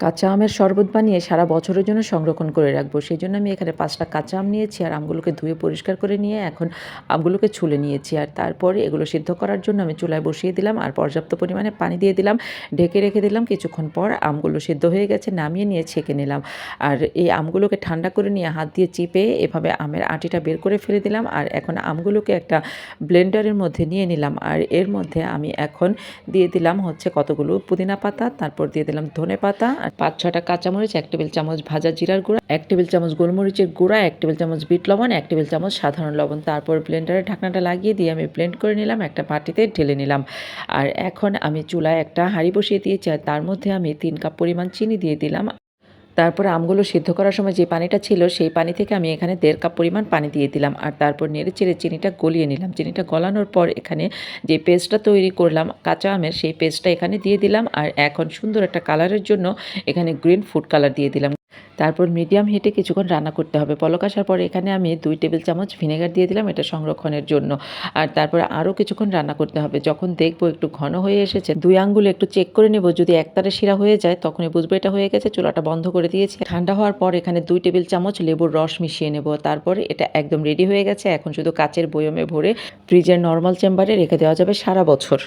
কাঁচা আমের শরবত বানিয়ে সারা বছরের জন্য সংরক্ষণ করে রাখবো। সেজন্য আমি এখানে ৫ টা কাঁচা আম নিয়েছি আর আমগুলোকে ধুয়ে পরিষ্কার করে নিয়ে এখন আমগুলোকে ছুলে নিয়েছি। আর তারপরে এগুলো সিদ্ধ করার জন্য আমি চুলায় বসিয়ে দিলাম আর পর্যাপ্ত পরিমাণে পানি দিয়ে দিলাম। ঢেকে রেখে দিলাম। কিছুক্ষণ পর আমগুলো সিদ্ধ হয়ে গেছে, নামিয়ে নিয়ে ছেঁকে নিলাম। আর এই আমগুলোকে ঠান্ডা করে নিয়ে হাত দিয়ে চিপে এভাবে আমের আটিটা বের করে ফেলে দিলাম। আর এখন আমগুলোকে একটা ব্লেন্ডারের মধ্যে নিয়ে নিলাম। আর এর মধ্যে আমি এখন দিয়ে দিলাম হচ্ছে কতগুলো পুদিনা পাতা, তারপর দিয়ে দিলাম ধনেপাতা, আর ৫-৬টা কাঁচামরিচ, ১ টেবিল চামচ ভাজা জিরার গুঁড়া, ১ টেবিল চামচ গোলমরিচের গুঁড়া, ১ টেবিল চামচ বিট লবণ, ১ টেবিল চামচ সাধারণ লবণ। তারপর ব্লেন্ডারের ঢাকনাটা লাগিয়ে দিয়ে আমি ব্লেন্ড করে নিলাম, একটা বাটিতে ঢেলে নিলাম। আর এখন আমি চুলায় একটা হাঁড়ি বসিয়ে দিয়েছি আর তার মধ্যে আমি ৩ কাপ পরিমাণ চিনি দিয়ে দিলাম। তারপরে আমগুলো সিদ্ধ করার সময় যে পানিটা ছিল সেই পানি থেকে আমি এখানে ১.৫ কাপ পরিমাণ পানি দিয়ে দিলাম। আর তারপর নেড়েচেড়ে চিনিটা গলিয়ে নিলাম। চিনিটা গলানোর পর এখানে যে পেস্টটা তৈরি করলাম কাঁচা আমের, সেই পেস্টটা এখানে দিয়ে দিলাম। আর এখন সুন্দর একটা কালারের জন্য এখানে গ্রিন ফুড কালার দিয়ে দিলাম। তারপর মিডিয়াম হিটে কিছুক্ষণ রান্না করতে হবে। বলক আসার পরে এখানে আমি ২ টেবিল চামচ ভিনেগার দিয়ে দিলাম, এটা সংরক্ষণের জন্য। আর তারপরে আরও কিছুক্ষণ রান্না করতে হবে। যখন দেখব একটু ঘন হয়ে এসেছে, ২ আঙ্গুলে একটু চেক করে নেব, যদি একতারে শিরা হয়ে যায় তখনই বুঝবো এটা হয়ে গেছে। চুলাটা বন্ধ করে দিয়েছি। ঠান্ডা হওয়ার পর এখানে ২ টেবিল চামচ লেবুর রস মিশিয়ে নেব। তারপরে এটা একদম রেডি হয়ে গেছে। এখন শুধু কাচের বয়মে ভরে ফ্রিজের নরমাল চেম্বারে রেখে দেওয়া যাবে সারা বছর।